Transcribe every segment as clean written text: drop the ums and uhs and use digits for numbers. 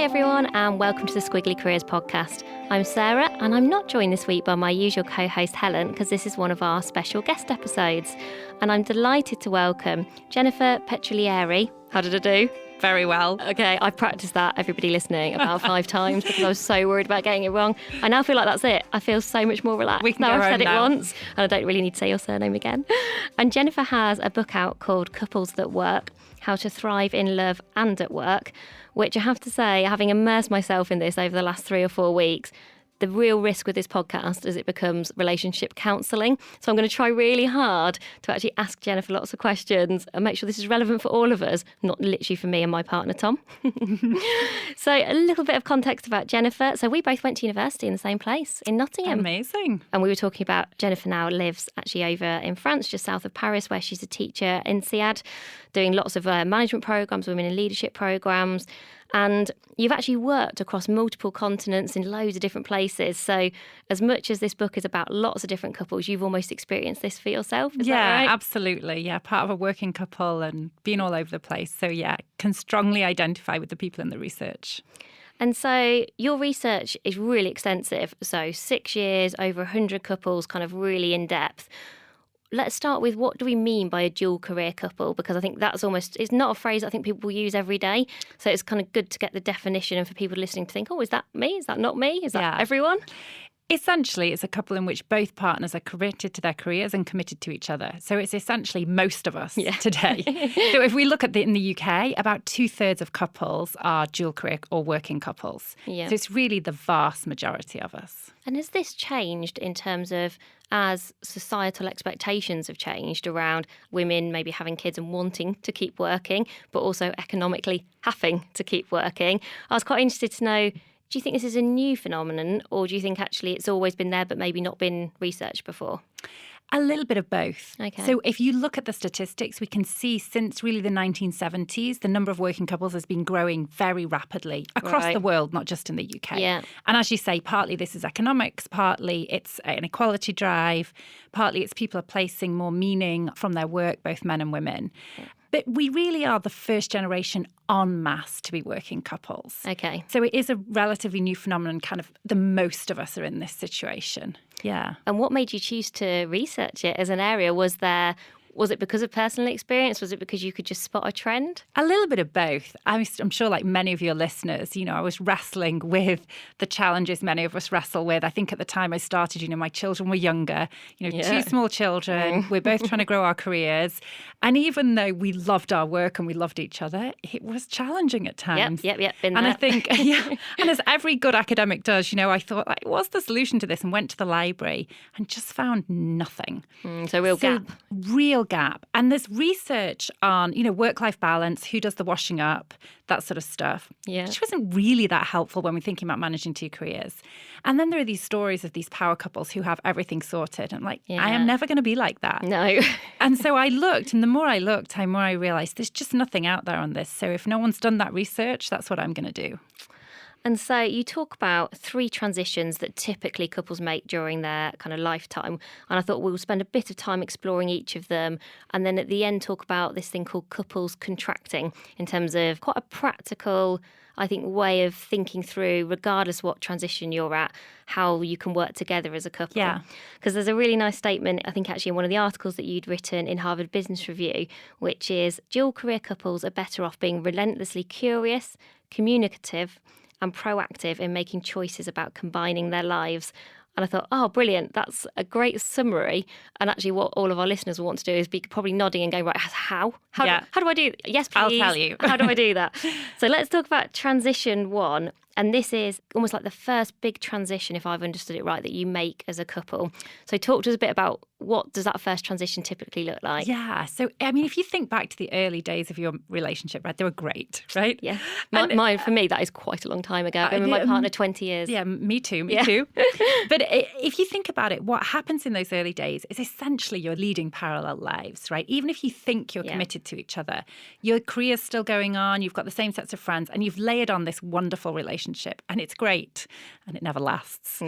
everyone, and welcome to the Squiggly Careers podcast. I'm Sarah, and I'm not joined this week by my usual co-host Helen, because this is one of our special guest episodes. And I'm delighted to welcome Jennifer Petriglieri. How did I do? Very well. Okay, I've practiced that, everybody listening, about 5 times because I was so worried about getting it wrong. I now feel like that's it. I feel so much more relaxed. We can now go I've said home it now. once, and I don't really need to say your surname again. And Jennifer has a book out called Couples That Work: How to Thrive in Love and at Work, which I have to say, having immersed myself in this over the last 3 or 4 weeks, the real risk with this podcast is it becomes relationship counselling. So I'm going to try really hard to actually ask Jennifer lots of questions and make sure this is relevant for all of us, not literally for me and my partner, Tom. So a little bit of context about Jennifer. So we both went to university in the same place, in Nottingham. Amazing. And we were talking about Jennifer now lives actually over in France, just south of Paris, where she's a teacher at INSEAD, doing lots of management programmes, women in leadership programmes. And you've actually worked across multiple continents in loads of different places. So as much as this book is about lots of different couples, you've almost experienced this for yourself. Is that right? Absolutely. Yeah, part of a working couple and being all over the place. So yeah, can strongly identify with the people in the research. And so your research is really extensive. So 6 years, over 100 couples, kind of really in depth. Let's start with, what do we mean by a dual career couple? Because I think that's it's not a phrase I think people use every day. So it's kind of good to get the definition and for people listening to think, oh, is that me? Is that not me? Is that everyone? Essentially, it's a couple in which both partners are committed to their careers and committed to each other. So it's essentially most of us today. So if we look at in the UK, about 2/3 of couples are dual career or working couples. Yeah. So it's really the vast majority of us. And has this changed in terms of as societal expectations have changed around women maybe having kids and wanting to keep working, but also economically having to keep working? I was quite interested to know, do you think this is a new phenomenon, or do you think actually it's always been there but maybe not been researched before? A little bit of both. Okay. So if you look at the statistics, we can see since really the 1970s, the number of working couples has been growing very rapidly across the world, not just in the UK. Yeah. And as you say, partly this is economics, partly it's an equality drive, partly it's people are placing more meaning from their work, both men and women. Yeah. But we really are the first generation en masse to be working couples. Okay. So it is a relatively new phenomenon, kind of the most of us are in this situation. Yeah. And what made you choose to research it as an area? Was it because of personal experience? Was it because you could just spot a trend? A little bit of both. I'm sure like many of your listeners, I was wrestling with the challenges many of us wrestle with. I think at the time I started, my children were younger, 2 small children. We're both trying to grow our careers. And even though we loved our work and we loved each other, it was challenging at times. Yep. Been and there. I think, and as every good academic does, I thought, what's the solution to this? And went to the library and just found nothing. So real gap. And there's research on, work-life balance, who does the washing up, that sort of stuff, which wasn't really that helpful when we're thinking about managing 2 careers. And then there are these stories of these power couples who have everything sorted. I'm like, I am never going to be like that. No. And so I looked, and the more I looked, the more I realised there's just nothing out there on this. So if no one's done that research, that's what I'm going to do. And so you talk about 3 transitions that typically couples make during their kind of lifetime. And I thought we'll spend a bit of time exploring each of them. And then at the end, talk about this thing called couples contracting in terms of quite a practical, I think, way of thinking through, regardless what transition you're at, how you can work together as a couple. Yeah. Because there's a really nice statement, I think, actually in one of the articles that you'd written in Harvard Business Review, which is dual career couples are better off being relentlessly curious, communicative, and proactive in making choices about combining their lives. And I thought, oh, brilliant. That's a great summary. And actually what all of our listeners will want to do is be probably nodding and going, right, how? How do I do that? Yes, please. I'll tell you. How do I do that? So let's talk about transition 1. And this is almost like the first big transition, if I've understood it right, that you make as a couple. So talk to us a bit about what does that first transition typically look like? Yeah. So, I mean, if you think back to the early days of your relationship, right, they were great, right? Yeah. Mine, for me, that is quite a long time ago. I've been with my partner 20 years. Yeah, me too. But if you think about it, what happens in those early days is essentially you're leading parallel lives, right? Even if you think you're committed to each other, your career's still going on, you've got the same sets of friends, and you've layered on this wonderful relationship relationship, and it's great, and it never lasts.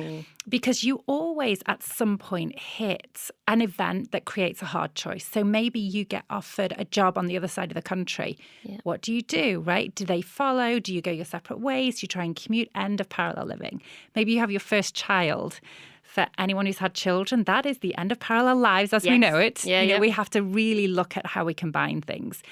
Because you always at some point hit an event that creates a hard choice. So maybe you get offered a job on the other side of the country. Yeah. What do you do, right? Do they follow? Do you go your separate ways? Do you try and commute? End of parallel living. Maybe you have your first child. For anyone who's had children, that is the end of parallel lives as we know it. We have to really look at how we combine things.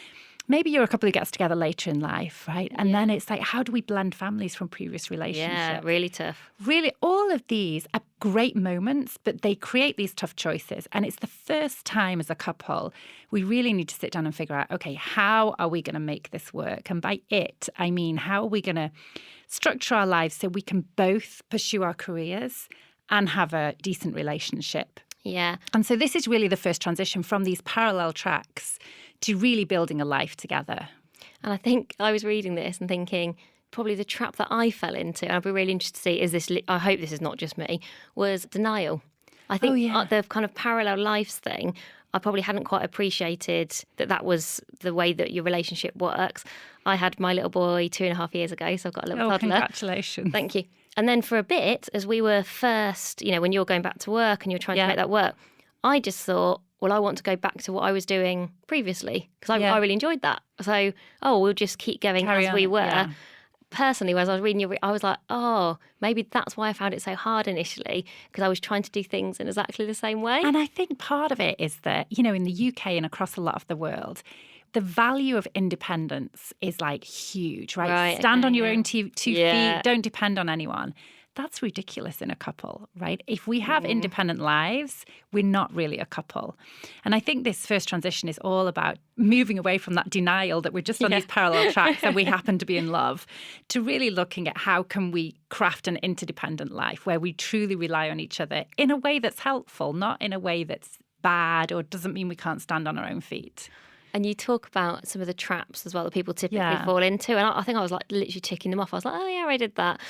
Maybe you're a couple who gets together later in life, right? And then it's like, how do we blend families from previous relationships? Yeah, really tough. Really, all of these are great moments, but they create these tough choices. And it's the first time as a couple, we really need to sit down and figure out, okay, how are we going to make this work? And by it, I mean, how are we going to structure our lives so we can both pursue our careers and have a decent relationship? Yeah. And so this is really the first transition from these parallel tracks to really building a life together. And I think I was reading this and thinking probably the trap that I fell into, and I'd be really interested to see, is this, I hope this is not just me, was denial. I think the kind of parallel lives thing, I probably hadn't quite appreciated that was the way that your relationship works. I had my little boy 2.5 years ago, so I've got a little toddler. Congratulations. Thank you. And then for a bit, as we were first, when you're going back to work and you're trying to make that work, I just thought, well, I want to go back to what I was doing previously because I really enjoyed that. So, we'll just keep going as we were. Yeah. Personally, as I was reading I was like, maybe that's why I found it so hard initially, because I was trying to do things in exactly the same way. And I think part of it is that, in the UK and across a lot of the world, the value of independence is like huge, right? Stand on your own two feet, don't depend on anyone. That's ridiculous in a couple, right? If we have independent lives, we're not really a couple. And I think this first transition is all about moving away from that denial that we're just on these parallel tracks and we happen to be in love, to really looking at how can we craft an interdependent life where we truly rely on each other in a way that's helpful, not in a way that's bad or doesn't mean we can't stand on our own feet. And you talk about some of the traps as well that people typically fall into. And I think I was like literally ticking them off. I was like, I did that.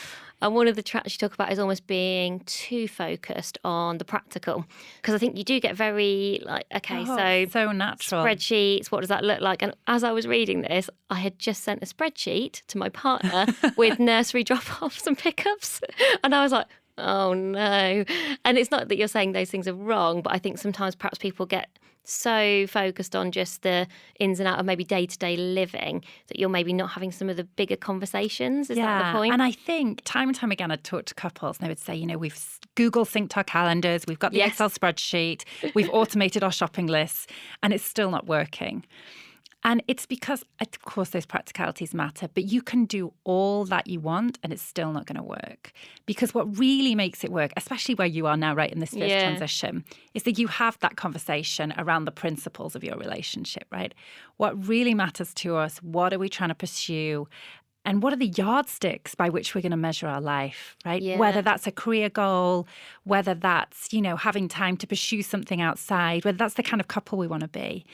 And one of the traps you talk about is almost being too focused on the practical. Because I think you do get very so natural. Spreadsheets, what does that look like? And as I was reading this, I had just sent a spreadsheet to my partner with nursery drop-offs and pickups. And I was like, oh no. And it's not that you're saying those things are wrong, but I think sometimes perhaps people get so focused on just the ins and outs of maybe day-to-day living that you're maybe not having some of the bigger conversations. Is that the point? And I think time and time again I'd talk to couples and they would say, we've Google synced our calendars, we've got the Excel spreadsheet, we've automated our shopping lists, and it's still not working. And it's because, of course, those practicalities matter, but you can do all that you want and it's still not going to work. Because what really makes it work, especially where you are now, right, in this first transition, is that you have that conversation around the principles of your relationship, right? What really matters to us, what are we trying to pursue? And what are the yardsticks by which we're going to measure our life, right? Yeah. Whether that's a career goal, whether that's, having time to pursue something outside, whether that's the kind of couple we want to be.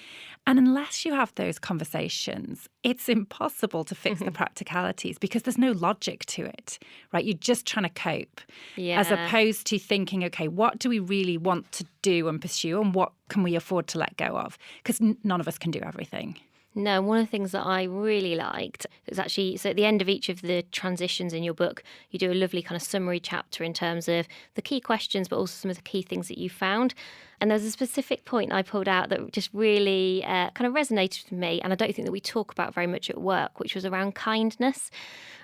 And unless you have those conversations, it's impossible to fix the practicalities because there's no logic to it, right? You're just trying to cope as opposed to thinking, okay, what do we really want to do and pursue and what can we afford to let go of? Because none of us can do everything. No, one of the things that I really liked is actually, so at the end of each of the transitions in your book, you do a lovely kind of summary chapter in terms of the key questions, but also some of the key things that you found. And there's a specific point I pulled out that just really kind of resonated with me, and I don't think that we talk about very much at work, which was around kindness.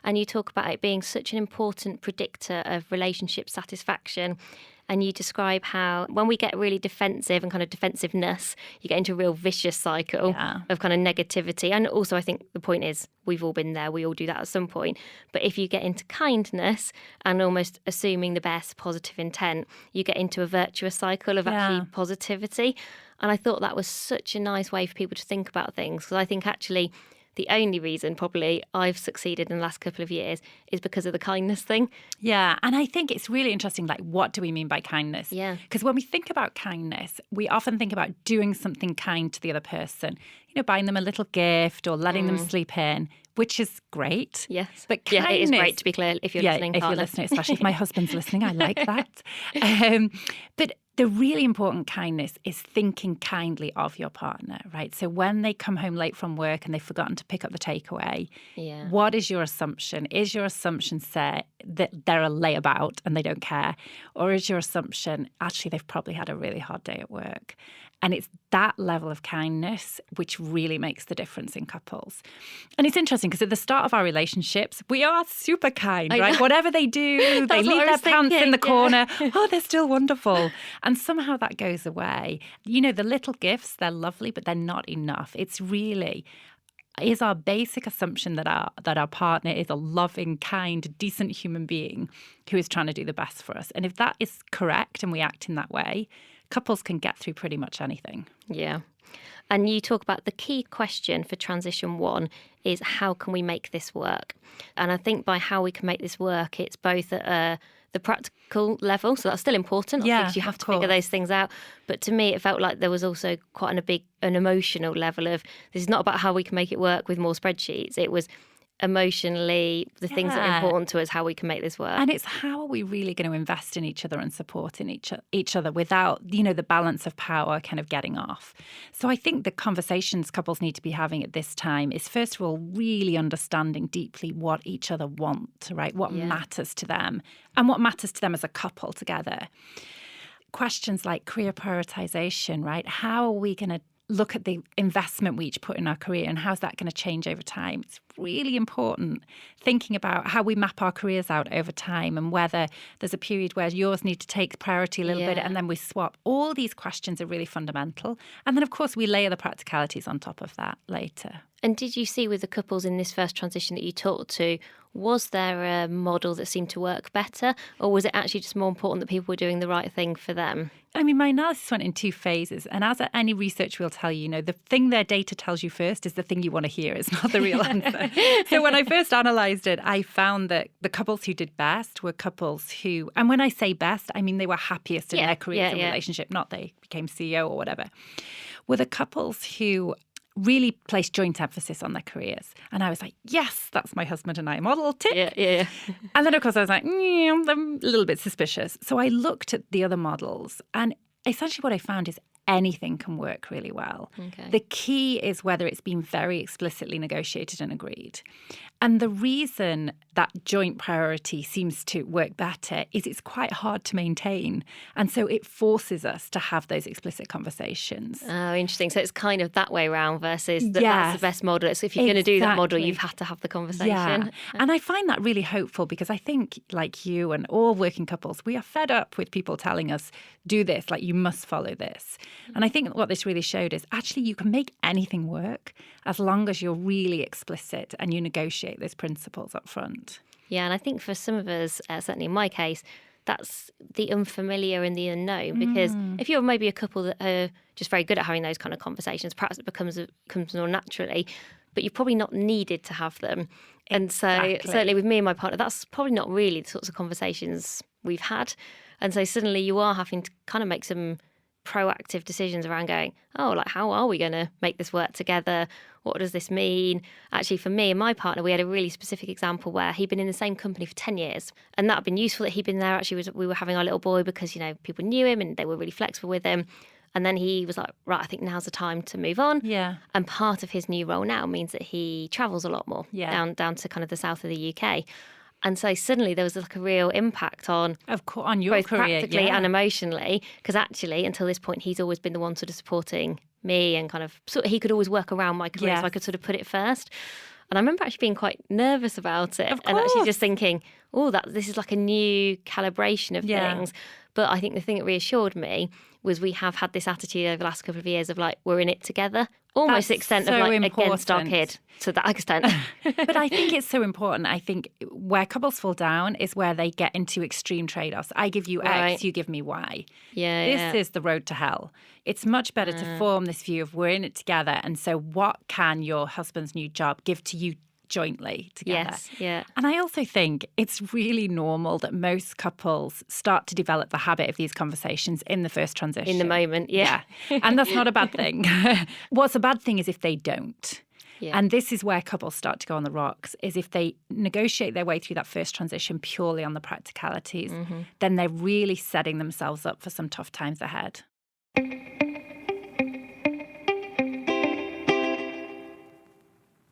And you talk about it being such an important predictor of relationship satisfaction. And you describe how when we get really defensive and kind of defensiveness, you get into a real vicious cycle of kind of negativity. And also I think the point is we've all been there. We all do that at some point. But if you get into kindness and almost assuming the best positive intent, you get into a virtuous cycle of actually positivity. And I thought that was such a nice way for people to think about things, because I think actually the only reason probably I've succeeded in the last couple of years is because of the kindness thing. Yeah. And I think it's really interesting, like, what do we mean by kindness? Yeah. Because when we think about kindness, we often think about doing something kind to the other person, buying them a little gift or letting them sleep in, which is great. Yes. But kindness, it is great, to be clear, if you're listening. If you're listening, especially if my husband's listening, I like that. But The really important kindness is thinking kindly of your partner, right? So when they come home late from work and they've forgotten to pick up the takeaway, what is your assumption? Is your assumption say that they're a layabout and they don't care? Or is your assumption, actually, they've probably had a really hard day at work? And it's that level of kindness which really makes the difference in couples. And it's interesting because at the start of our relationships, we are super kind, right? Whatever they do, they leave their pants in the corner. Oh, they're still wonderful. And somehow that goes away. You know, the little gifts, they're lovely, but they're not enough. It's really is our basic assumption that our partner is a loving, kind, decent human being who is trying to do the best for us. And if that is correct and we act in that way, couples can get through pretty much anything. Yeah. And you talk about the key question for transition 1 is how can we make this work? And I think by how we can make this work, it's both at the practical level. So that's still important, because you have to figure those things out. But to me, it felt like there was also quite an emotional level of this is not about how we can make it work with more spreadsheets. It was emotionally the things that are important to us, how we can make this work. And it's how are we really going to invest in each other and support in each other without, you know, the balance of power kind of getting off. So I think the conversations couples need to be having at this time is, first of all, really understanding deeply what each other want, right? What matters to them and what matters to them as a couple together. Questions like career prioritization, right? How are we going to look at the investment we each put in our career and how's that going to change over time? It's really important thinking about how we map our careers out over time and whether there's a period where yours need to take priority a little bit and then we swap. All these questions are really fundamental. And then, of course, we layer the practicalities on top of that later. And did you see with the couples in this first transition that you talked to, was there a model that seemed to work better, or was it actually just more important that people were doing the right thing for them? I mean, my analysis went in 2 phases. And as any research will tell you, you know, the thing their data tells you first is the thing you want to hear. It's not the real answer. So when I first analysed it, I found that the couples who did best were couples who, and when I say best, I mean they were happiest in their careers and relationship, not they became CEO or whatever, were the couples who really placed joint emphasis on their careers. And I was like, yes, that's my husband and I model, tick. Yeah. And then, of course, I was like, I'm a little bit suspicious. So I looked at the other models, and essentially what I found is anything can work really well. Okay. The key is whether it's been very explicitly negotiated and agreed. And the reason that joint priority seems to work better is it's quite hard to maintain. And so it forces us to have those explicit conversations. Oh, interesting. So it's kind of that way around versus that's the best model. So if you're going to do that model, you've had to have the conversation. Yeah. And I find that really hopeful because I think, like you and all working couples, we are fed up with people telling us, do this, like you must follow this. And I think what this really showed is actually you can make anything work as long as you're really explicit and you negotiate those principles up front. Yeah, and I think for some of us, certainly in my case, that's the unfamiliar and the unknown. Because if you're maybe a couple that are just very good at having those kind of conversations, perhaps it comes more naturally, but you've probably not needed to have them. And so certainly with me and my partner, that's probably not really the sorts of conversations we've had. And so suddenly you are having to kind of make some proactive decisions around going, oh, like how are we going to make this work together? What does this mean? Actually, for me and my partner, we had a really specific example where he'd been in the same company for 10 years. And that had been useful that he'd been there. Actually, we were having our little boy because, you know, people knew him and they were really flexible with him. And then he was like, right, I think now's the time to move on. Yeah. And part of his new role now means that he travels a lot more down to kind of the south of the UK. And so suddenly there was like a real impact on your both career, practically and emotionally, because actually until this point he's always been the one sort of supporting me and kind of he could always work around my career, so I could sort of put it first. And I remember actually being quite nervous about it and actually just thinking, this is like a new calibration of things. But I think the thing that reassured me was we have had this attitude over the last couple of years of like, we're in it together. Almost the extent of like against our kid to that extent. But I think it's so important. I think where couples fall down is where they get into extreme trade-offs. I give you X, you give me Y. This is the road to hell. It's much better to form this view of we're in it together. And so what can your husband's new job give to you jointly together? And I also think it's really normal that most couples start to develop the habit of these conversations in the first transition. In the moment, And that's not a bad thing. What's a bad thing is if they don't. Yeah. And this is where couples start to go on the rocks, is if they negotiate their way through that first transition purely on the practicalities, then they're really setting themselves up for some tough times ahead.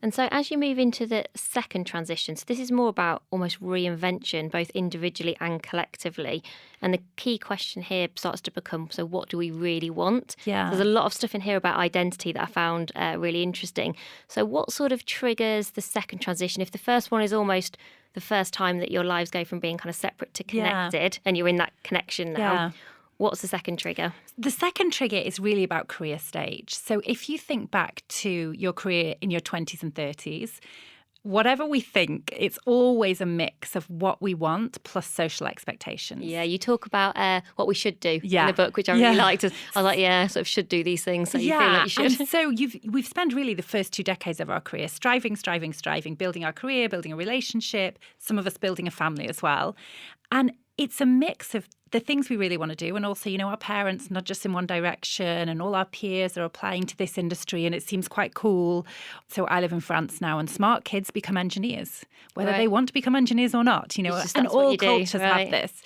And so as you move into the second transition, so this is more about almost reinvention, both individually and collectively. And the key question here starts to become, so what do we really want? Yeah. There's a lot of stuff in here about identity that I found really interesting. So what sort of triggers the second transition? If the first one is almost the first time that your lives go from being kind of separate to connected, and you're in that connection now, what's the second trigger? The second trigger is really about career stage. So if you think back to your career in your 20s and 30s, whatever we think, it's always a mix of what we want plus social expectations. Yeah, you talk about what we should do in the book, which I really liked. I was like, sort of should do these things, so you feel like you should. And so we've spent really the first 2 decades of our career striving, building our career, building a relationship, some of us building a family as well. And it's a mix of the things we really want to do, and also, our parents nudge us in one direction, and all our peers are applying to this industry, and it seems quite cool. So I live in France now, and smart kids become engineers, whether they want to become engineers or not, and all cultures have this.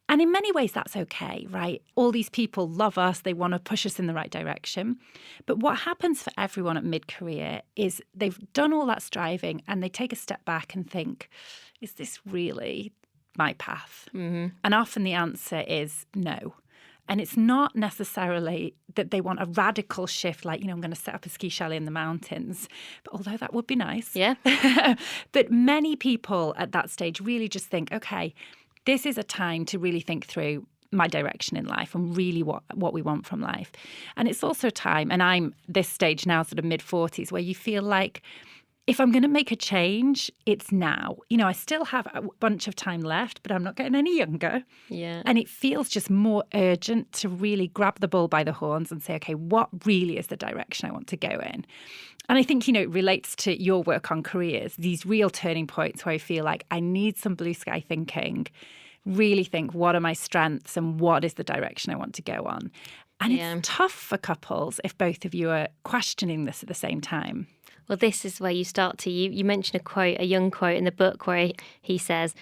And in many ways, that's okay, right? All these people love us. They want to push us in the right direction. But what happens for everyone at mid-career is they've done all that striving, and they take a step back and think, is this really my path? And often the answer is no. And it's not necessarily that they want a radical shift, like, I'm going to set up a ski chalet in the mountains. But although that would be nice. Yeah. But many people at that stage really just think, okay, this is a time to really think through my direction in life and really what we want from life. And it's also a time, and I'm this stage now, sort of mid-40s, where you feel like, if I'm going to make a change, it's now. I still have a bunch of time left, but I'm not getting any younger. Yeah. And it feels just more urgent to really grab the bull by the horns and say, okay, what really is the direction I want to go in? And I think, it relates to your work on careers, these real turning points where I feel like I need some blue sky thinking, really think, what are my strengths and what is the direction I want to go on? And it's tough for couples if both of you are questioning this at the same time. Well, this is where you start to, you mention a young quote in the book where he says,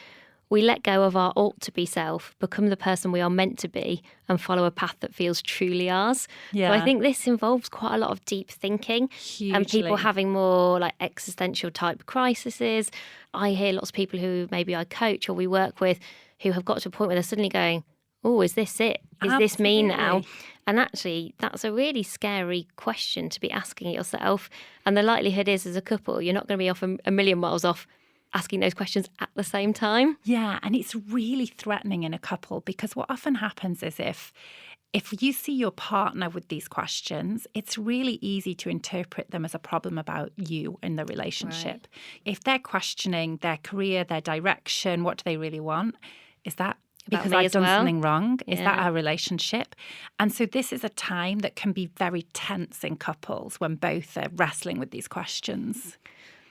we let go of our ought to be self, become the person we are meant to be, and follow a path that feels truly ours. Yeah. So I think this involves quite a lot of deep thinking. Hugely. And people having more like existential type crises. I hear lots of people who maybe I coach or we work with who have got to a point where they're suddenly going, oh, is this it? Is this me now? And actually, that's a really scary question to be asking yourself. And the likelihood is, as a couple, you're not going to be off a million miles off asking those questions at the same time. Yeah, and it's really threatening in a couple, because what often happens is if you see your partner with these questions, it's really easy to interpret them as a problem about you in the relationship. Right. If they're questioning their career, their direction, what do they really want? Is that because I've done something wrong? Is that our relationship? And so this is a time that can be very tense in couples when both are wrestling with these questions.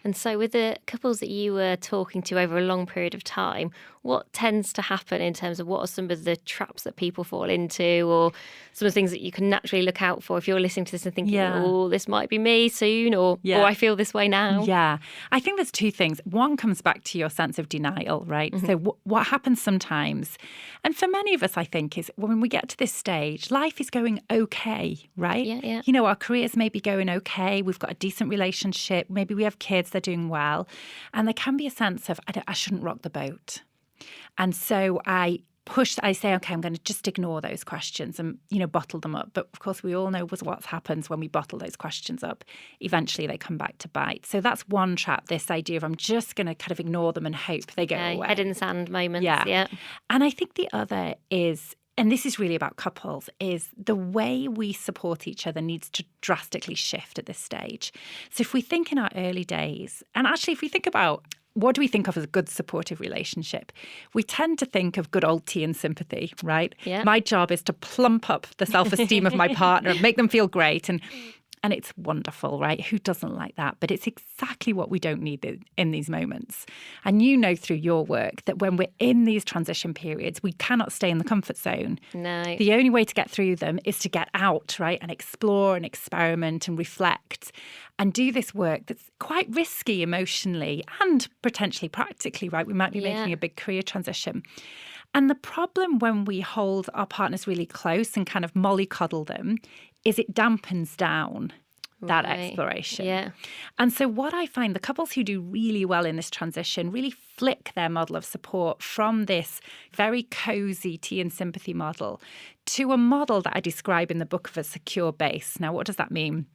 And so with the couples that you were talking to over a long period of time, what tends to happen in terms of what are some of the traps that people fall into, or some of the things that you can naturally look out for if you're listening to this and thinking, oh, this might be me soon, or I feel this way now? Yeah. I think there's two things. One comes back to your sense of denial, right? Mm-hmm. So what happens sometimes, and for many of us, I think, is when we get to this stage, life is going okay, right? Yeah. Our careers may be going okay. We've got a decent relationship. Maybe we have kids, they're doing well. And there can be a sense of, I shouldn't rock the boat. And so I say, okay, I'm going to just ignore those questions and, bottle them up. But of course, we all know what happens when we bottle those questions up. Eventually, they come back to bite. So that's one trap, this idea of I'm just going to kind of ignore them and hope they go away. Head in the sand moments. Yeah. And I think the other is, and this is really about couples, is the way we support each other needs to drastically shift at this stage. So if we think in our early days, and actually if we think about what do we think of as a good supportive relationship, we tend to think of good old tea and sympathy, right? Yeah. My job is to plump up the self-esteem of my partner and make them feel great. And And it's wonderful, right? Who doesn't like that? But it's exactly what we don't need in these moments. And you know through your work that when we're in these transition periods, we cannot stay in the comfort zone. No. The only way to get through them is to get out, right? And explore and experiment and reflect and do this work that's quite risky emotionally and potentially practically, right? We might be making a big career transition. And the problem when we hold our partners really close and kind of mollycoddle them is it dampens down that exploration. Yeah. And so what I find, the couples who do really well in this transition really flick their model of support from this very cozy tea and sympathy model to a model that I describe in the book of a secure base. Now, what does that mean?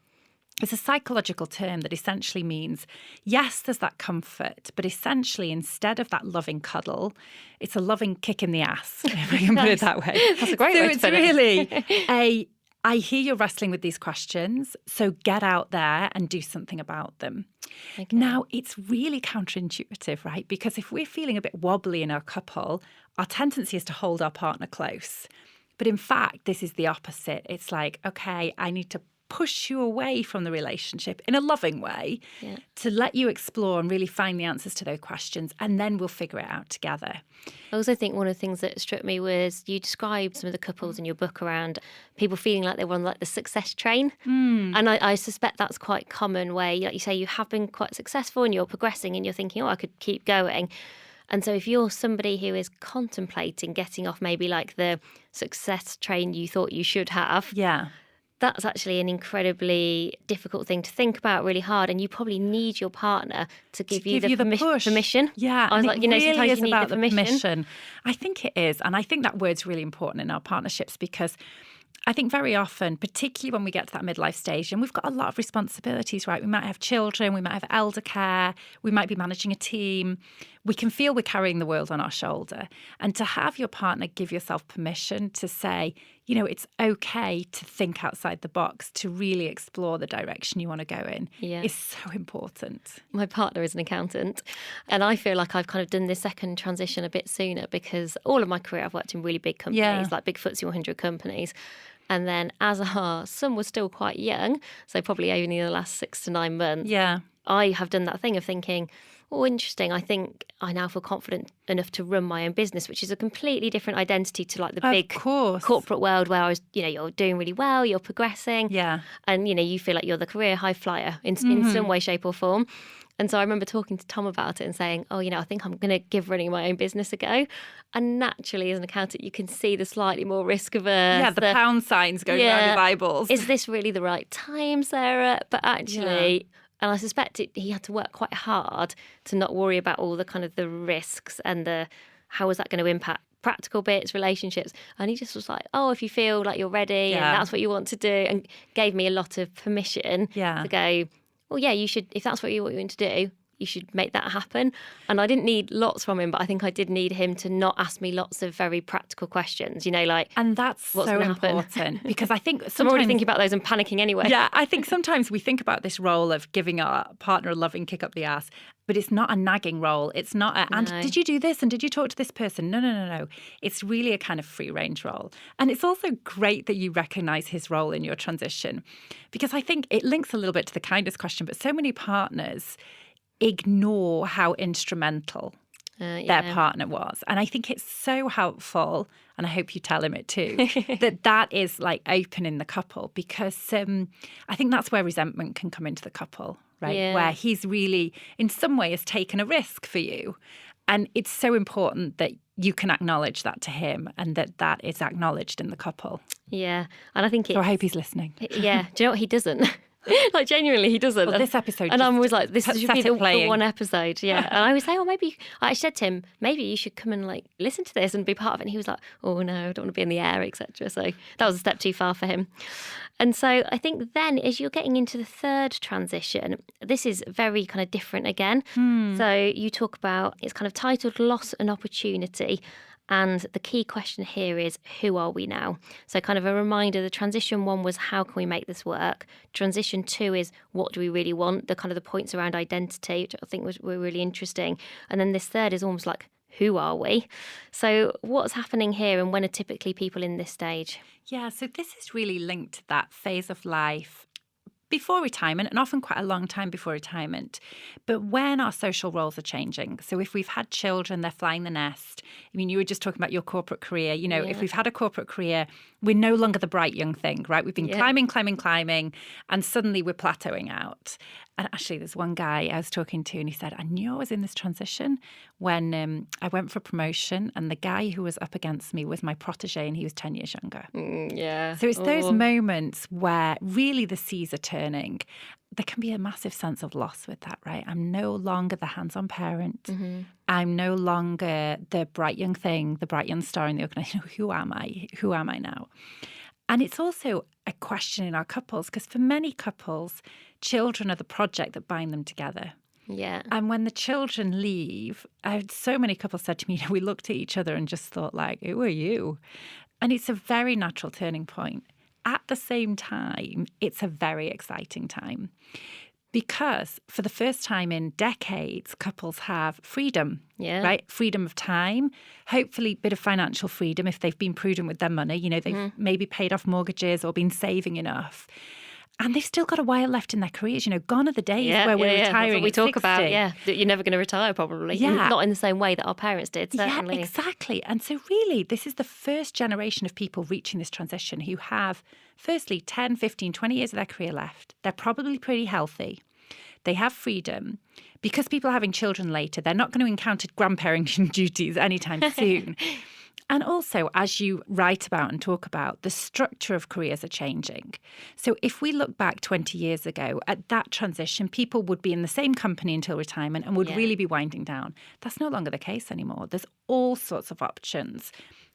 It's a psychological term that essentially means, yes, there's that comfort, but essentially instead of that loving cuddle, it's a loving kick in the ass, if I can put it that way. That's a great way to put it. So it's really I hear you're wrestling with these questions, so get out there and do something about them. Okay. Now, it's really counterintuitive, right? Because if we're feeling a bit wobbly in our couple, our tendency is to hold our partner close. But in fact, this is the opposite. It's like, okay, I need to push you away from the relationship in a loving way to let you explore and really find the answers to those questions, and then we'll figure it out together. I also think one of the things that struck me was you described some of the couples in your book around people feeling like they were on like the success train. And I suspect that's quite common where, like you say, you have been quite successful and you're progressing and you're thinking, oh, I could keep going. And so if you're somebody who is contemplating getting off maybe like the success train you thought you should have, that's actually an incredibly difficult thing to think about, really hard. And you probably need your partner to give you the permission. Yeah. I was like, really sometimes is you need about the permission. I think it is. And I think that word's really important in our partnerships because I think very often, particularly when we get to that midlife stage, and we've got a lot of responsibilities, right? We might have children, we might have elder care, we might be managing a team. We can feel we're carrying the world on our shoulder. And to have your partner give yourself permission to say, you know, it's okay to think outside the box, to really explore the direction you want to go in is so important. My partner is an accountant, and I feel like I've kind of done this second transition a bit sooner because all of my career I've worked in really big companies, like big FTSE 100 companies. And then as our son was still quite young, so probably only the last 6 to 9 months, I have done that thing of thinking, oh, interesting, I think I now feel confident enough to run my own business, which is a completely different identity to like the big corporate world where I was, you know, you're doing really well, you're progressing. And, you know, you feel like you're the career high flyer in some way, shape or form. And so I remember talking to Tom about it and saying, oh, you know, I think I'm going to give running my own business a go. And naturally, as an accountant, you can see the slightly more risk averse. Yeah, the pound signs going around your eyeballs. Is this really the right time, Sarah? But actually, and I suspect he had to work quite hard to not worry about all the kind of the risks and the how is that going to impact practical bits, relationships. And he just was like, oh, if you feel like you're ready and that's what you want to do, and gave me a lot of permission to go, well, yeah, you should, if that's what you want to do, you should make that happen. And I didn't need lots from him, but I think I did need him to not ask me lots of very practical questions, you know, like, and that's what's so important because I think sometimes I'm already thinking about those and panicking anyway. Yeah, I think sometimes we think about this role of giving our partner a loving kick up the ass, but it's not a nagging role. It's not a, and did you do this? And did you talk to this person? No. It's really a kind of free range role. And it's also great that you recognise his role in your transition, because I think it links a little bit to the kindness question, but so many partners ignore how instrumental their partner was. And I think it's so helpful, and I hope you tell him it too, that is like opening the couple, because I think that's where resentment can come into the couple, right? Where he's really, in some way, has taken a risk for you. And it's so important that you can acknowledge that to him and that is acknowledged in the couple. Yeah. And I think So I hope he's listening. Yeah. Do you know what he doesn't? Like, genuinely, he doesn't. Well, this episode. And I'm always like, this should be the one episode. Yeah. And I was saying, oh, maybe, I said to him, maybe you should come and like listen to this and be part of it. And he was like, oh, no, I don't want to be in the air, etc. So that was a step too far for him. And so I think then as you're getting into the third transition, this is very kind of different again. So you talk about, it's kind of titled Loss and Opportunity. And the key question here is, who are we now? So kind of a reminder, the transition one was, how can we make this work? Transition 2 is, what do we really want? The kind of the points around identity, which I think were really interesting. And then this third is almost like, who are we? So what's happening here, and when are typically people in this stage? Yeah, so this is really linked to that phase of life before retirement, and often quite a long time before retirement. But when our social roles are changing, so if we've had children, they're flying the nest. I mean, you were just talking about your corporate career. You know, if we've had a corporate career, we're no longer the bright young thing, right? We've been climbing, and suddenly we're plateauing out. And actually, there's one guy I was talking to, and he said, I knew I was in this transition when I went for promotion, and the guy who was up against me was my protege, and he was 10 years younger. So it's those moments where really the seas are turning. There can be a massive sense of loss with that, right? I'm no longer the hands-on parent. I'm no longer the bright young thing, the bright young star in the organisation. Who am I? Who am I now? And it's also a question in our couples, because for many couples, children are the project that bind them together. Yeah. And when the children leave, I had so many couples said to me, we looked at each other and just thought like, who are you? And it's a very natural turning point. At the same time, it's a very exciting time because for the first time in decades, couples have freedom, right? Freedom of time, hopefully a bit of financial freedom if they've been prudent with their money. You know, they've maybe paid off mortgages or been saving enough. And they've still got a while left in their careers. You know, gone are the days where we're retiring. That's what we talk 60. about, that you're never going to retire probably. Not in the same way that our parents did, certainly. Yeah, exactly. And so really, this is the first generation of people reaching this transition who have, firstly, 10, 15, 20 years of their career left. They're probably pretty healthy. They have freedom. Because people are having children later, they're not going to encounter grandparenting duties anytime soon. And also, as you write about and talk about, the structure of careers are changing. So if we look back 20 years ago, at that transition, people would be in the same company until retirement and would really be winding down. That's no longer the case anymore. There's all sorts of options.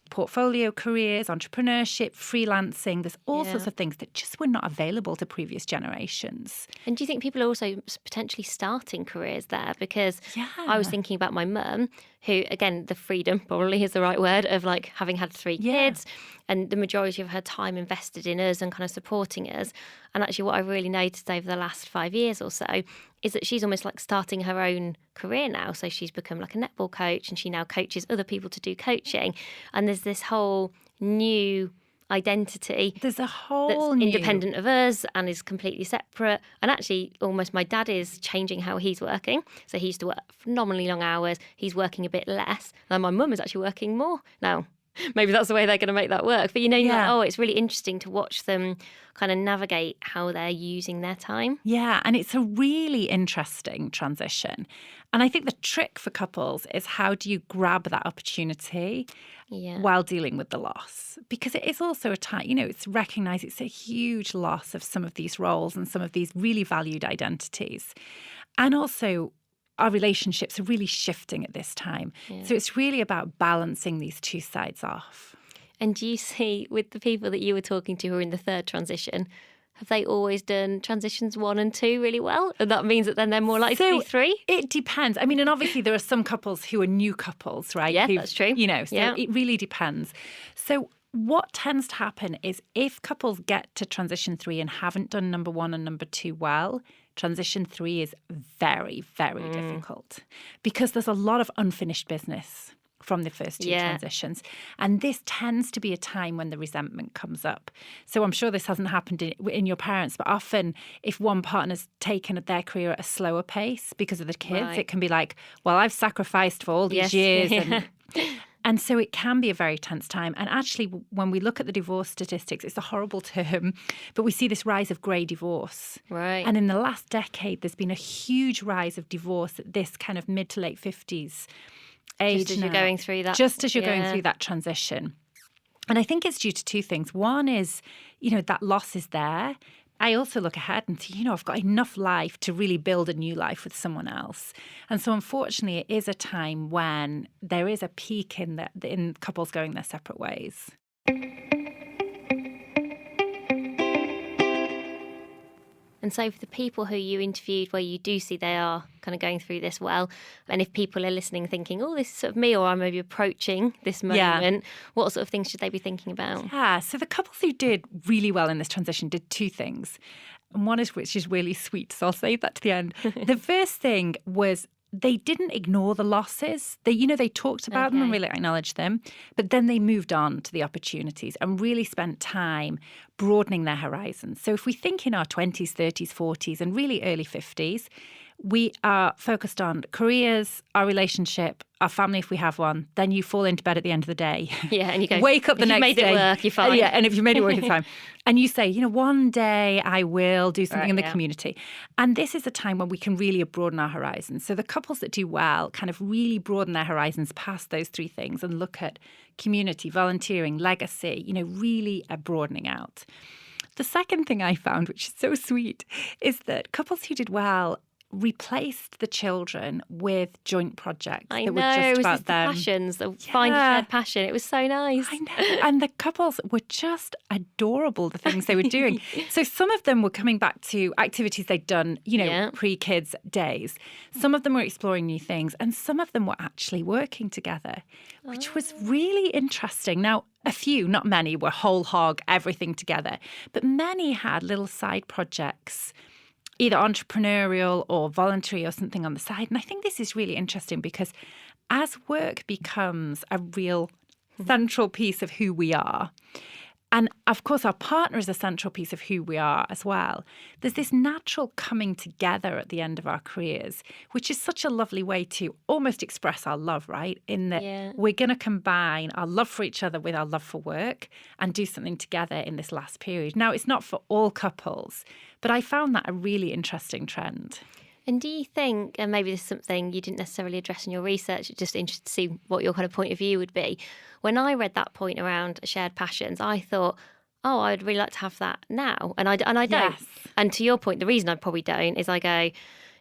Portfolio careers, entrepreneurship, freelancing. There's all sorts of things that just were not available to previous generations. And do you think people are also potentially starting careers there? Because I was thinking about my mum, who, again, the freedom probably is the right word, of like having had 3 kids and the majority of her time invested in us and kind of supporting us. And actually what I've really noticed over the last 5 years or so is that she's almost like starting her own career now. So she's become like a netball coach and she now coaches other people to do coaching. And there's this whole new identity. There's a whole that's independent of us and is completely separate. And actually, almost my dad is changing how he's working. So he used to work phenomenally long hours. He's working a bit less. And my mum is actually working more now. Maybe that's the way they're going to make that work. But, you know, you're like, oh, it's really interesting to watch them kind of navigate how they're using their time. Yeah, and it's a really interesting transition. And I think the trick for couples is how do you grab that opportunity while dealing with the loss? Because it is also a time, you know, it's recognized it's a huge loss of some of these roles and some of these really valued identities. And also, our relationships are really shifting at this time. So it's really about balancing these two sides off. And do you see with the people that you were talking to who are in the third transition, have they always done transitions 1 and 2 really well? And that means that then they're more likely to be 3? It depends. I mean, and obviously there are some couples who are new couples, right? Yeah, that's true. You know, so it really depends. So what tends to happen is if couples get to transition 3 and haven't done number 1 and number 2 well, transition 3 is very, very difficult because there's a lot of unfinished business from the first 2 transitions. And this tends to be a time when the resentment comes up. So I'm sure this hasn't happened in your parents, but often if one partner's taken their career at a slower pace because of the kids, it can be like, well, I've sacrificed for all these years. And so it can be a very tense time. And actually, when we look at the divorce statistics, it's a horrible term, but we see this rise of grey divorce. Right. And in the last decade, there's been a huge rise of divorce at this kind of mid to late 50s age. Just as you're going through that. Just as you're going through that transition. And I think it's due to 2 things. One is, you know, that loss is there. I also look ahead and see, you know, I've got enough life to really build a new life with someone else. And so unfortunately, it is a time when there is a peak in couples going their separate ways. And so for the people who you interviewed where you do see they are kind of going through this well, and if people are listening thinking, oh, this is sort of me, or I'm maybe approaching this moment, what sort of things should they be thinking about? Yeah, so the couples who did really well in this transition did 2 things. And one is which is really sweet, so I'll save that to the end. The first thing was they didn't ignore the losses. They talked about them and really acknowledged them, but then they moved on to the opportunities and really spent time broadening their horizons. So if we think in our 20s, 30s, 40s, and really early 50s, we are focused on careers, our relationship, our family if we have one. Then you fall into bed at the end of the day. Yeah, and you go, wake up the next day. If you've made it work, you're fine. Yeah, and if you've made it work, it's fine. And you say, one day I will do something in the community. And this is a time when we can really broaden our horizons. So the couples that do well kind of really broaden their horizons past those three things and look at community, volunteering, legacy, really broadening out. The second thing I found, which is so sweet, is that couples who did well replaced the children with joint projects that were just about them. The passions, find a shared passion. It was so nice. I know. And the couples were just adorable, the things they were doing. So some of them were coming back to activities they'd done, pre-kids days. Some of them were exploring new things, and some of them were actually working together, which was really interesting. Now, a few, not many, were whole hog, everything together, but many had little side projects, either entrepreneurial or voluntary or something on the side. And I think this is really interesting because as work becomes a real central piece of who we are, and of course our partner is a central piece of who we are as well, there's this natural coming together at the end of our careers, which is such a lovely way to almost express our love, right? In that we're going to combine our love for each other with our love for work and do something together in this last period. Now, it's not for all couples, but I found that a really interesting trend. And do you think, and maybe this is something you didn't necessarily address in your research, just interested to see what your kind of point of view would be. When I read that point around shared passions, I thought, I'd really like to have that now. And I don't. Yes. And to your point, the reason I probably don't is I go,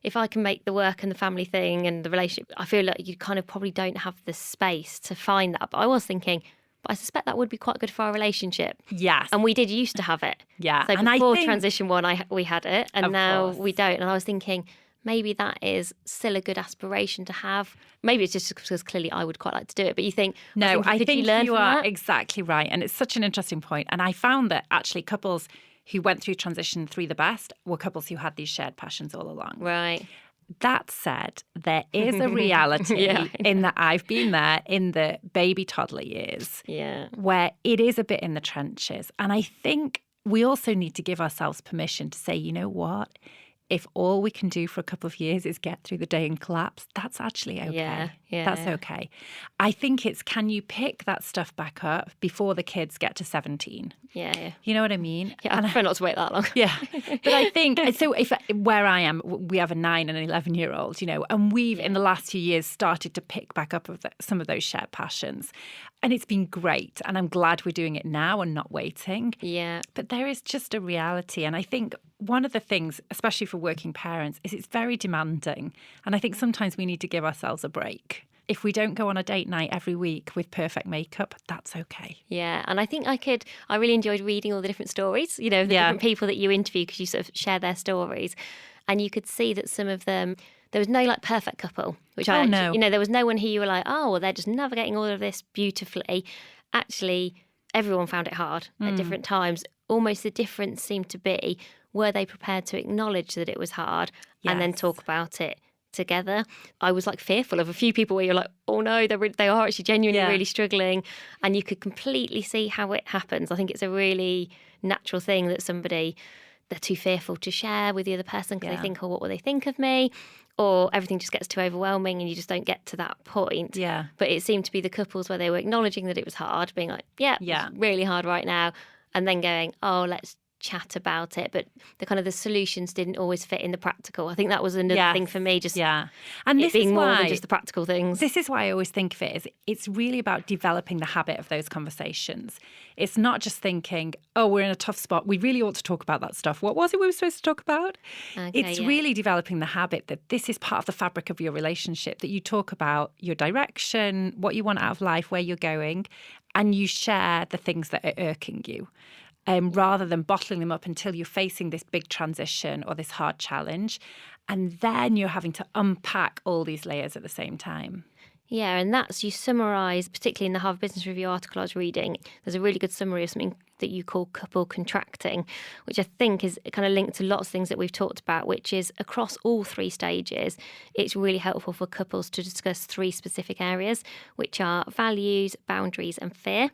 if I can make the work and the family thing and the relationship, I feel like you kind of probably don't have the space to find that. But I was thinking, but I suspect that would be quite good for our relationship. Yes. And we did used to have it. Yeah. So and before I think, transition one, we had it, and now we don't. And I was thinking, maybe that is still a good aspiration to have. Maybe it's just because clearly I would quite like to do it. But you think, no, I think you are that? Exactly right. And it's such an interesting point. And I found that actually couples who went through transition through the best were couples who had these shared passions all along. Right. That said, there is a reality in that I've been there in the baby toddler years where it is a bit in the trenches. And I think we also need to give ourselves permission to say, you know what? If all we can do for a couple of years is get through the day and collapse, that's actually okay. That's okay. I think it's, can you pick that stuff back up before the kids get to 17? Yeah. You know what I mean? Yeah, I prefer not to wait that long. Yeah. But I think, so if where I am, we have a 9 and an 11-year-old, and we've in the last few years started to pick back up some of those shared passions. And it's been great. And I'm glad we're doing it now and not waiting. Yeah. But there is just a reality. And I think one of the things, especially for working parents, is it's very demanding. And I think sometimes we need to give ourselves a break. If we don't go on a date night every week with perfect makeup, that's okay. Yeah. And I think I really enjoyed reading all the different stories, the different people that you interview, because you sort of share their stories. And you could see that some of them, there was no perfect couple, which no. There was no one who you were like, well, they're just navigating all of this beautifully. Actually, everyone found it hard at different times. Almost the difference seemed to be, were they prepared to acknowledge that it was hard and then talk about it together? I was fearful of a few people where you're like, oh no, they are actually genuinely really struggling, and you could completely see how it happens. I think it's a really natural thing that they're too fearful to share with the other person because they think, what will they think of me? Or everything just gets too overwhelming and you just don't get to that point. Yeah. But it seemed to be the couples where they were acknowledging that it was hard, being like, it's really hard right now, and then going, let's chat about it. But the solutions didn't always fit in the practical. I think that was another thing for me, and this being more than just the practical things. This is why I always think of it as it's really about developing the habit of those conversations. It's not just thinking, we're in a tough spot, we really ought to talk about that stuff. What was it we were supposed to talk about? It's really developing the habit that this is part of the fabric of your relationship, that you talk about your direction, what you want out of life, where you're going, and you share the things that are irking you. Rather than bottling them up until you're facing this big transition or this hard challenge. And then you're having to unpack all these layers at the same time. Yeah, and that's, you summarise, particularly in the Harvard Business Review article I was reading, there's a really good summary of something that you call couple contracting, which I think is kind of linked to lots of things that we've talked about, which is across all 3 stages, it's really helpful for couples to discuss 3 specific areas, which are values, boundaries, and fear.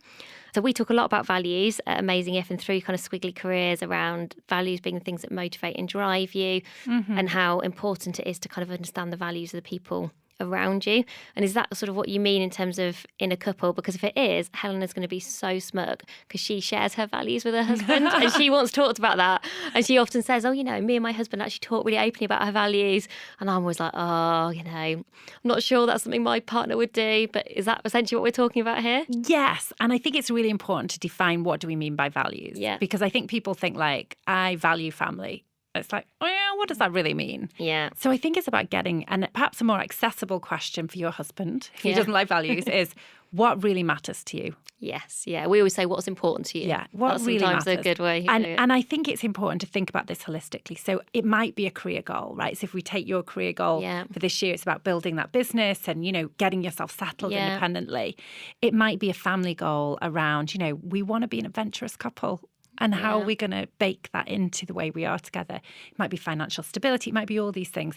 So we talk a lot about values at Amazing If and through kind of squiggly careers around values being the things that motivate and drive you, and how important it is to kind of understand the values of the people around you. And is that sort of what you mean in terms of in a couple? Because if it is, Helena's going to be so smug because she shares her values with her husband and she once talked about that. And she often says, oh, you know, me and my husband actually talk really openly about her values. And I'm always like, oh, you know, I'm not sure that's something my partner would do. But is that essentially what we're talking about here? Yes. And I think it's really important to define what do we mean by values. Yeah. Because I think people think like, I value family. It's like, oh yeah, what does that really mean? Yeah. So I think it's about getting, and perhaps a more accessible question for your husband, if he doesn't like values, is what really matters to you? Yes, yeah. We always say what's important to you. Yeah, what That's really sometimes matters. a good way. And I think it's important to think about this holistically. So it might be a career goal, right? So if we take your career goal for this year, it's about building that business and, you know, getting yourself settled independently. It might be a family goal around, you know, we want to be an adventurous couple. And how are we going to bake that into the way we are together? It might be financial stability. It might be all these things.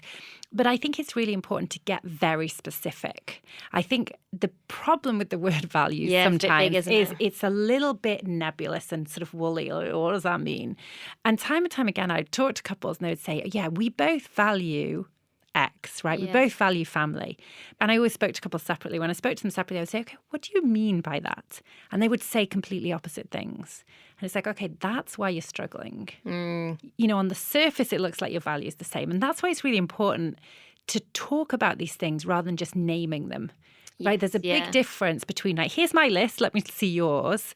But I think it's really important to get very specific. I think the problem with the word values sometimes is it's a little bit nebulous and sort of woolly. Or what does that mean? And time again, I'd talk to couples and they would say, yeah, we both value X, right? We both value family. And I always spoke to couples separately. When I spoke to them separately, I would say, okay, what do you mean by that? And they would say completely opposite things. And it's like, okay, that's why you're struggling. You know, on the surface, it looks like your value is the same. And that's why it's really important to talk about these things rather than just naming them, right? There's a big difference between like, here's my list, let me see yours,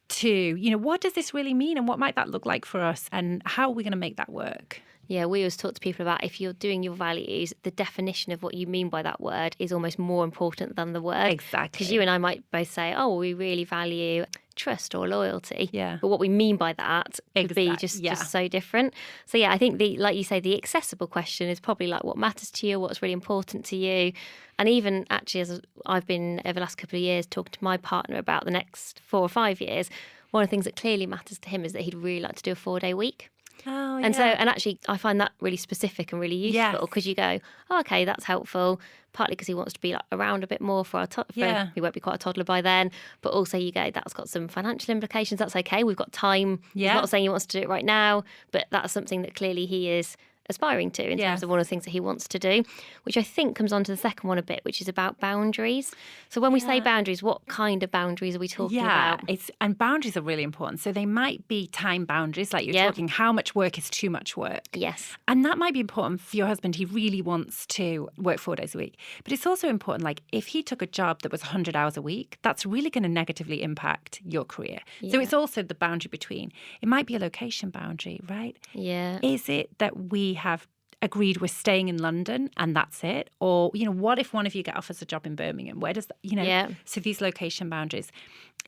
to, you know, what does this really mean and what might that look like for us and how are we going to make that work? Yeah, we always talk to people about if you're doing your values, the definition of what you mean by that word is almost more important than the word. Exactly. Because you and I might both say, oh, we really value trust or loyalty. Yeah. But what we mean by that could be just so different. So yeah, I think like you say, the accessible question is probably like what matters to you, what's really important to you. And even actually, as I've been over the last couple of years talking to my partner about the next 4 or 5 years, one of the things that clearly matters to him is that he'd really like to do a 4-day week. Oh, yeah. And so, and actually, I find that really specific and really useful because you go, oh, okay, that's helpful. Partly because he wants to be like around a bit more for our toddler. He won't be quite a toddler by then. But also, you go, that's got some financial implications. That's okay. We've got time. Yeah. He's not saying he wants to do it right now, but that's something that clearly he is aspiring to in terms of one of the things that he wants to do, which I think comes on to the second one a bit, which is about boundaries. So when we say boundaries, what kind of boundaries are we talking about? And boundaries are really important. So they might be time boundaries, like you're talking how much work is too much work. Yes. And that might be important for your husband. He really wants to work 4 days a week. But it's also important, like if he took a job that was 100 hours a week, that's really going to negatively impact your career. Yeah. So it's also the boundary between. It might be a location boundary, right? Yeah. Is it that we have agreed we're staying in London and that's it? Or, you know, what if one of you get offers a job in Birmingham? Where does that, you know, so these location boundaries.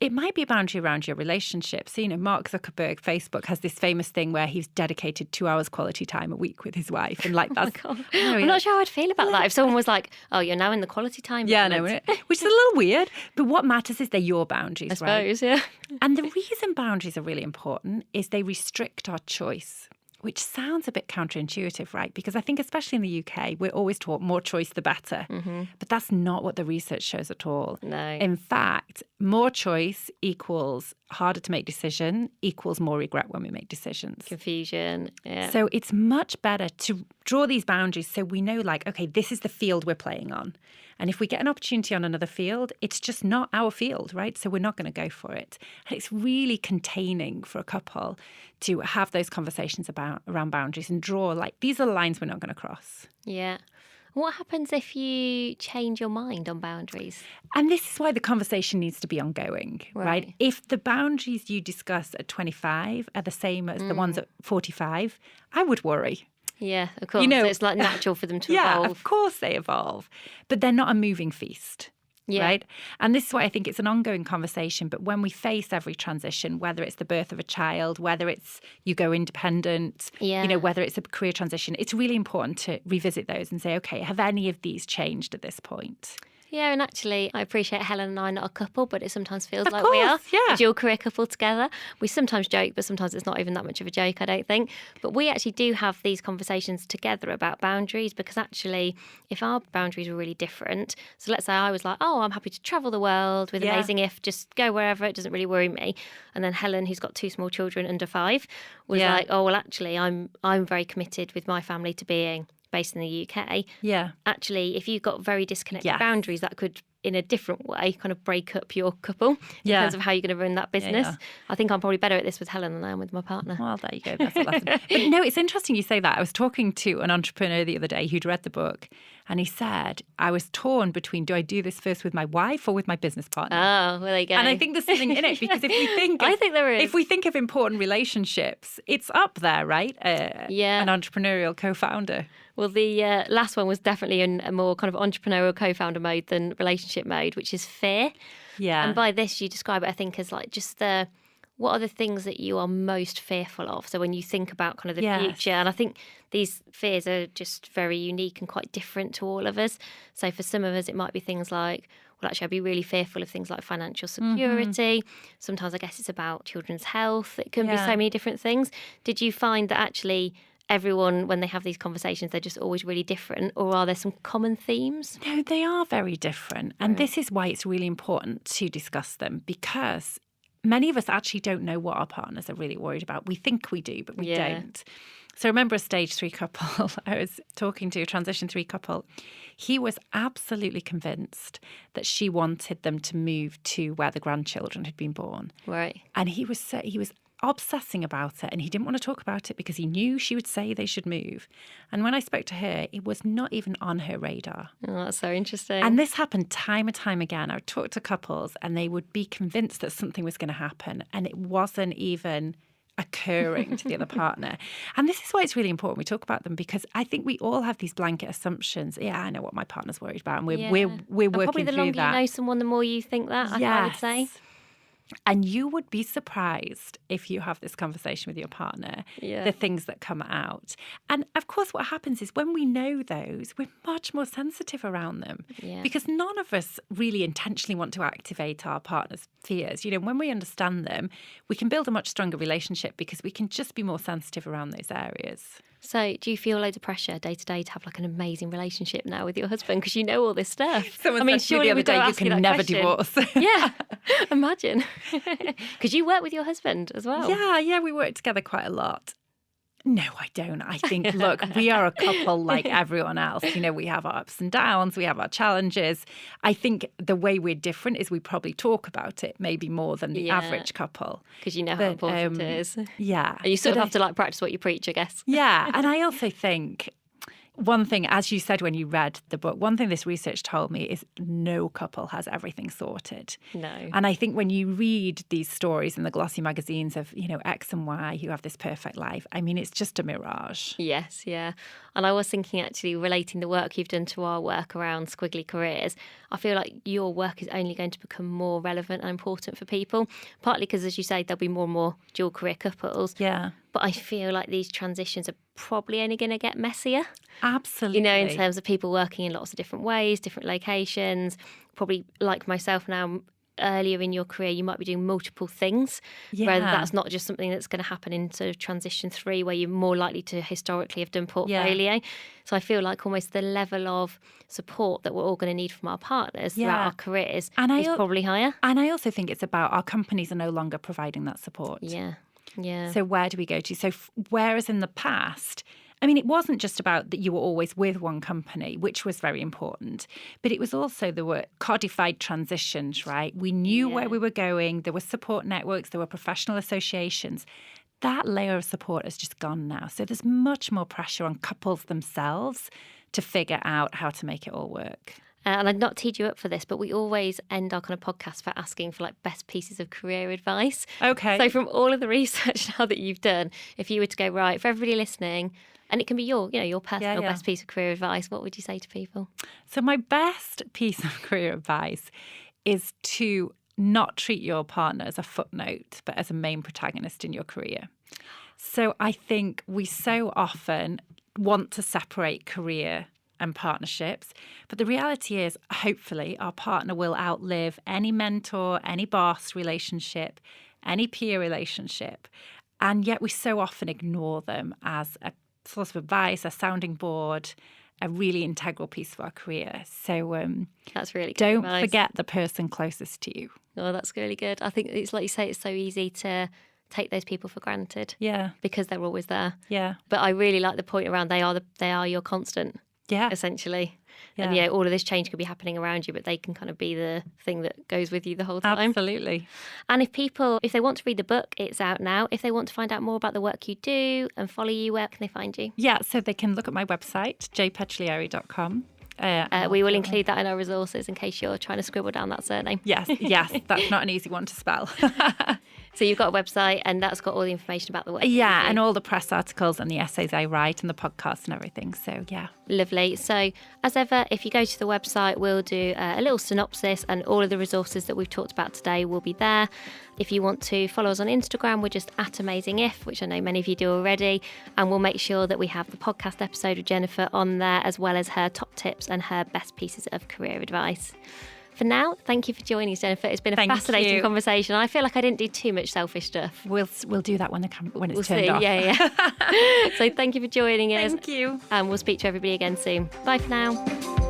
It might be a boundary around your relationship. So, you know, Mark Zuckerberg, Facebook, has this famous thing where he's dedicated 2 hours quality time a week with his wife. And like that's... I'm not sure how I'd feel about that. If someone was like, oh, you're now in the quality time. Yeah, no, which is a little weird. But what matters is they're your boundaries, I suppose, And the reason boundaries are really important is they restrict our choice. Which sounds a bit counterintuitive, right? Because I think especially in the UK, we're always taught more choice the better. Mm-hmm. But that's not what the research shows at all. No. In fact, more choice equals harder to make decision equals more regret when we make decisions. Confusion, So it's much better to draw these boundaries so we know like, okay, this is the field we're playing on. And if we get an opportunity on another field, it's just not our field, right? So we're not going to go for it. And it's really containing for a couple to have those conversations around boundaries and draw like, these are the lines we're not going to cross. Yeah. What happens if you change your mind on boundaries? And this is why the conversation needs to be ongoing, right? If the boundaries you discuss at 25 are the same as the ones at 45, I would worry. Yeah, of course. You know, so it's like natural for them to evolve. Yeah, of course they evolve. But they're not a moving feast. Yeah. Right. And this is why I think it's an ongoing conversation. But when we face every transition, whether it's the birth of a child, whether it's you go independent, you know, whether it's a career transition, it's really important to revisit those and say, OK, have any of these changed at this point? Yeah, and actually, I appreciate Helen and I are not a couple, but it sometimes feels Of like we are. course, yeah. A dual career couple together. We sometimes joke, but sometimes it's not even that much of a joke, I don't think. But we actually do have these conversations together about boundaries, because actually, if our boundaries were really different, so let's say I was like, oh, I'm happy to travel the world with Yeah. Amazing If, just go wherever, it doesn't really worry me. And then Helen, who's got 2 small children under 5, was Yeah. like, oh, well, actually, I'm very committed with my family to being based in the UK. Yeah. Actually, if you've got very disconnected Yes. boundaries, that could, in a different way, kind of break up your couple in terms of how you're going to run that business. Yeah. I think I'm probably better at this with Helen than I am with my partner. Well, there you go. That's a lesson. But no, it's interesting you say that. I was talking to an entrepreneur the other day who'd read the book, and he said, I was torn between, do I do this first with my wife or with my business partner? Oh, well, there you go. And I think there's something in it, because if we think, I think there is. If we think of important relationships, it's up there, right? Yeah. An entrepreneurial co-founder. Well, the last one was definitely in a more kind of entrepreneurial co-founder mode than relationship mode, which is fear. Yeah. And by this, you describe it, I think, as like just what are the things that you are most fearful of? So when you think about kind of the future, and I think these fears are just very unique and quite different to all of us. So for some of us, it might be things like, well, actually, I'd be really fearful of things like financial security. Sometimes I guess it's about children's health. It can be so many different things. Did you find that actually everyone, when they have these conversations, they're just always really different, or are there some common themes? No, they are very different. And this is why it's really important to discuss them, because many of us actually don't know what our partners are really worried about. We think we do, but we don't. So I remember a stage 3 couple, I was talking to a transition 3 couple. He was absolutely convinced that she wanted them to move to where the grandchildren had been born. Right. And he was obsessing about it, and he didn't want to talk about it because he knew she would say they should move. And when I spoke to her, it was not even on her radar. Oh, that's so interesting. And this happened time and time again. I would talk to couples and they would be convinced that something was going to happen, and it wasn't even occurring to the other partner. And this is why it's really important we talk about them, because I think we all have these blanket assumptions. Yeah, I know what my partner's worried about, and we're working probably the through longer that. you know someone, the more you think that, I would say. And you would be surprised if you have this conversation with your partner, the things that come out. And of course, what happens is when we know those, we're much more sensitive around them, because none of us really intentionally want to activate our partner's fears. You know, when we understand them, we can build a much stronger relationship because we can just be more sensitive around those areas. So do you feel loads of pressure day to day to have like an amazing relationship now with your husband, because you know all this stuff? Someone said to me the other day, you can never divorce. Yeah, imagine. Because you work with your husband as well. Yeah, we work together quite a lot. No, I don't. I think, look, we are a couple like everyone else. You know, we have our ups and downs, we have our challenges. I think the way we're different is we probably talk about it maybe more than the average couple. Because you know how important it is. Yeah. And you sort of have to like practice what you preach, I guess. Yeah. And I also think one thing, as you said when you read the book, one thing this research told me is no couple has everything sorted. No. And I think when you read these stories in the glossy magazines of, you know, X and Y who have this perfect life, I mean, it's just a mirage. Yes, yeah. And I was thinking, actually, relating the work you've done to our work around squiggly careers, I feel like your work is only going to become more relevant and important for people, partly because, as you say, there'll be more and more dual career couples. Yeah. But I feel like these transitions are probably only going to get messier. Absolutely. You know, in terms of people working in lots of different ways, different locations, probably like myself now, earlier in your career, you might be doing multiple things. Whether that's not just something that's going to happen in sort of transition 3, where you're more likely to historically have done portfolio. So I feel like almost the level of support that we're all going to need from our partners throughout our careers is probably higher. And I also think it's about our companies are no longer providing that support. Yeah. So where do we go to? So whereas in the past, I mean, it wasn't just about that you were always with one company, which was very important, but it was also there were codified transitions, right? We knew where we were going. There were support networks. There were professional associations. That layer of support has just gone now. So there's much more pressure on couples themselves to figure out how to make it all work. And I'd not teed you up for this, but we always end our kind of podcast for asking for like best pieces of career advice. Okay. So from all of the research now that you've done, if you were to go, right, for everybody listening, and it can be your personal best piece of career advice, what would you say to people? So my best piece of career advice is to not treat your partner as a footnote, but as a main protagonist in your career. So I think we so often want to separate career and partnerships. But the reality is, hopefully, our partner will outlive any mentor, any boss relationship, any peer relationship. And yet we so often ignore them as a source of advice, a sounding board, a really integral piece of our career. So that's really good don't advice. forget the person closest to you. Oh, that's really good. I think it's like you say, it's so easy to take those people for granted. Yeah. Because they're always there. Yeah. But I really like the point around they are your constant. Yeah. Essentially. Yeah. And all of this change could be happening around you, but they can kind of be the thing that goes with you the whole time. Absolutely. And if they want to read the book, it's out now. If they want to find out more about the work you do and follow you, where can they find you? Yeah, so they can look at my website, jpetriglieri.com. We will include that in our resources in case you're trying to scribble down that surname. Yes, that's not an easy one to spell. So you've got a website and that's got all the information about the work. Yeah, and all the press articles and the essays I write and the podcast and everything. So, yeah. Lovely. So, as ever, if you go to the website, we'll do a little synopsis and all of the resources that we've talked about today will be there. If you want to follow us on Instagram, we're just @AmazingIf, which I know many of you do already. And we'll make sure that we have the podcast episode with Jennifer on there, as well as her top tips and her best pieces of career advice. For now, thank you for joining us, Jennifer. It's been a fascinating conversation. I feel like I didn't do too much selfish stuff. We'll do that when it's turned off. Yeah. So thank you for joining us. Thank you. And we'll speak to everybody again soon. Bye for now.